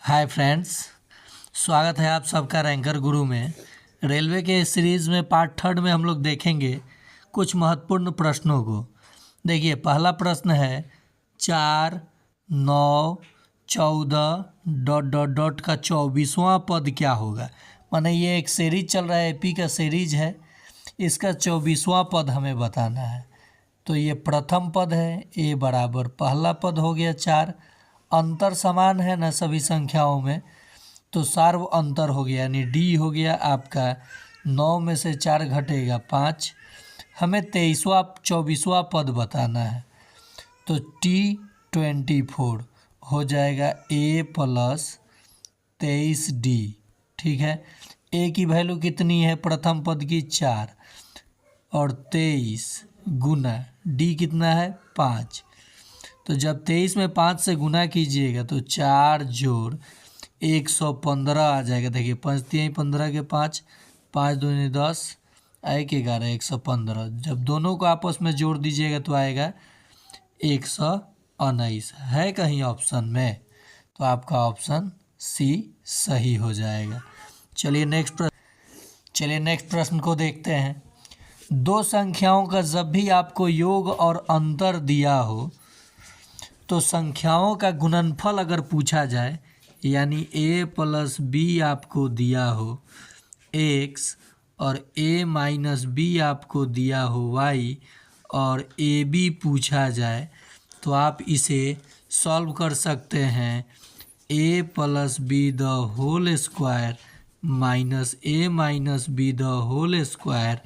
Hi friends, स्वागत है आप सबका रैंकर गुरु में। रेलवे के सीरीज़ में पार्ट थर्ड में हम लोग देखेंगे कुछ महत्वपूर्ण प्रश्नों को। देखिए, पहला प्रश्न है 4, 9, 14 डॉट डॉट डॉट का 24वां पद क्या होगा। माने ये एक सीरीज चल रहा है, एपी का सीरीज है, इसका 24वां पद हमें बताना है। तो ये प्रथम पद है, ए बराबर पहला पद हो गया 4। अंतर समान है ना सभी संख्याओं में, तो सार्व अंतर हो गया, यानी डी हो गया आपका 9 में से 4 घटेगा 5। हमें 23वां 24वां पद बताना है, तो T24 हो जाएगा A प्लस 23D। ठीक है, A की वैल्यू कितनी है प्रथम पद की 4 और 23 गुना D कितना है 5। तो जब 23 में 5 से गुना कीजिएगा तो 4 जोड़ 115 आ जाएगा। देखिए 5 3 15 के 5, 5 दूनी 10, 1 11 115। जब दोनों को आपस में जोड़ दीजिएगा तो आएगा 119। है कहीं ऑप्शन में, तो आपका ऑप्शन सी सही हो जाएगा। चलिए नेक्स्ट प्रश्न को देखते हैं। दो संख्याओं का जब भी आपको योग और अंतर दिया हो तो संख्याओं का गुणनफल अगर पूछा जाए, यानी a प्लस बी आपको दिया हो x और a माइनस बी आपको दिया हो y और ए बी पूछा जाए, तो आप इसे सॉल्व कर सकते हैं a plus B the whole square minus a minus B the whole square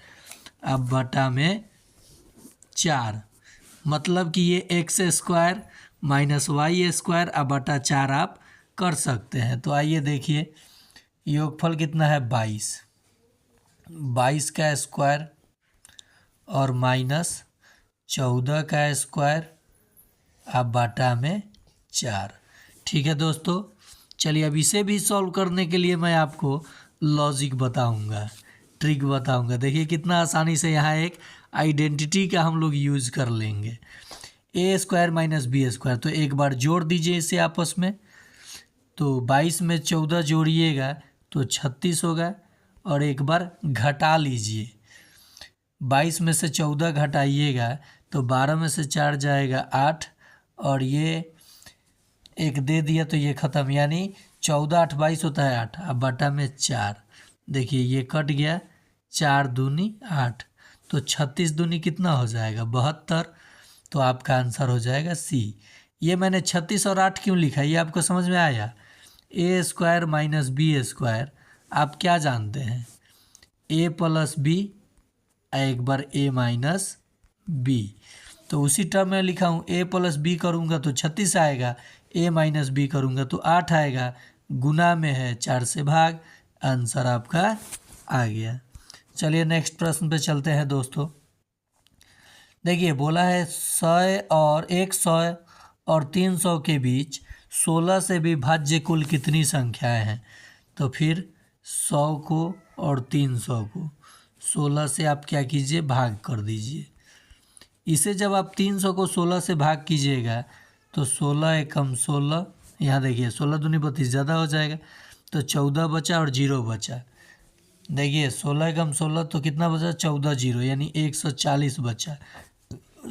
अब बटा में 4। मतलब कि ये X square minus Y square अब बटा 4 आप कर सकते हैं। तो आइए देखिए, योगफल कितना है 22 का स्क्वायर और माइनस 14 का स्क्वायर अब बटा में 4। ठीक है दोस्तों, चलिए अब इसे भी सॉल्व करने के लिए मैं आपको लॉजिक बताऊंगा, ट्रिक बताऊंगा। देखिए कितना आसानी से यहाँ एक आइडेंटिटी का हम लोग यूज़ कर लेंगे। ए स्क्वायर माइनस बी स्क्वायर, तो एक बार जोड़ दीजिए इसे आपस में, तो 22 में 14 जोड़िएगा तो 36 होगा, और एक बार घटा लीजिए, 22 में से 14 घटाइएगा तो 12 में से 4 जाएगा 8, और ये एक दे दिया तो ये ख़त्म, यानी 14 8 22 होता है 8, अब बटा में 4। देखिए ये कट गया, 4 दूनी 8, तो 36 दूनी कितना हो जाएगा 72। तो आपका आंसर हो जाएगा सी। ये मैंने 36 और 8 क्यों लिखा, ये आपको समझ में आया। ए स्क्वायर माइनस बी स्क्वायर आप क्या जानते हैं, ए प्लस बी, एक बार ए माइनस बी, तो उसी टर्म में लिखा हूँ। ए प्लस बी करूँगा तो 36 आएगा, ए माइनस बी करूँगा तो 8 आएगा, गुना में है 4 से भाग, आंसर आपका आ गया। चलिए नेक्स्ट प्रश्न पे चलते हैं दोस्तों। देखिए बोला है 100 और 300 के बीच 16 से विभाज्य कुल कितनी संख्याएं हैं। तो फिर 100 को और 300 को 16 से आप क्या कीजिए भाग कर दीजिए। इसे जब आप 300 को 16 से भाग कीजिएगा तो 16 एकम 16, यहाँ देखिए 16 दूनी 32 ज़्यादा हो जाएगा, तो 14 बचा और 0 बचा। देखिए 16 एकम 16 तो कितना बचा 14 0, यानी 140 बचा।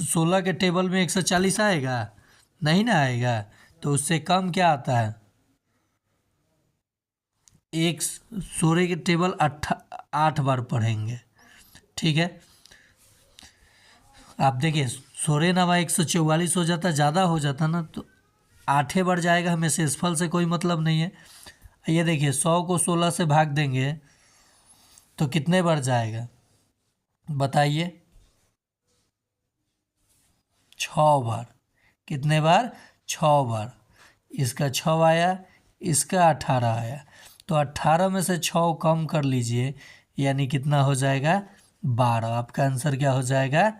16 के टेबल में 140 आएगा नहीं ना आएगा, तो उससे कम क्या आता है, 16 के टेबल 8 बार पढ़ेंगे। ठीक है, आप देखिए 16 नवा 144 हो जाता, ज़्यादा हो जाता ना, तो 8 बार जाएगा, हमें शेषफल से कोई मतलब नहीं है। ये देखिए 100 को 16 से भाग देंगे तो कितने बार जाएगा बताइए, 6 बार। कितने बार 6 बार। इसका 6 आया, इसका 18 आया, तो 18 में से 6 कम कर लीजिए, यानी कितना हो जाएगा 12। आपका आंसर क्या हो जाएगा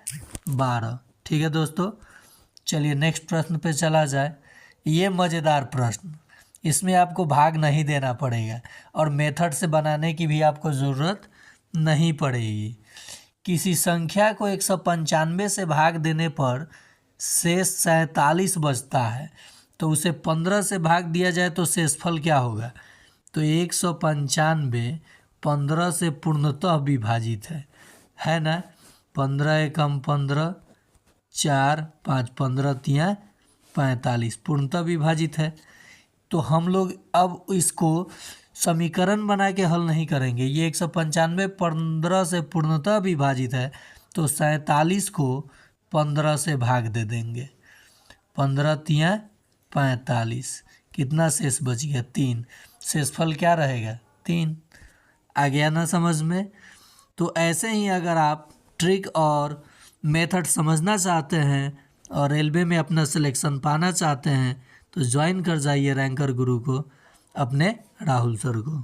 12। ठीक है दोस्तों, चलिए नेक्स्ट प्रश्न पे चला जाए। ये मज़ेदार प्रश्न, इसमें आपको भाग नहीं देना पड़ेगा और मेथड से बनाने की भी आपको ज़रूरत नहीं पड़ेगी। किसी संख्या को 195 से भाग देने पर शेष 47 बचता है, तो उसे 15 से भाग दिया जाए तो शेषफल क्या होगा। तो 195 15 से पूर्णतः विभाजित है ना। 15 एकम 15, 4 5 15 तिया 45 पूर्णतः विभाजित है। तो हम लोग अब इसको समीकरण बना के हल नहीं करेंगे। ये 195 15 से पूर्णतः विभाजित है, तो 47 को 15 से भाग दे देंगे। 15 तिया 45, कितना शेष बच गया 3। शेषफल क्या रहेगा 3। आ गया ना समझ में। तो ऐसे ही अगर आप ट्रिक और मेथड समझना चाहते हैं और रेलवे में अपना सिलेक्शन पाना चाहते हैं तो ज्वाइन कर जाइए रैंकर गुरु को, अपने राहुल सर को।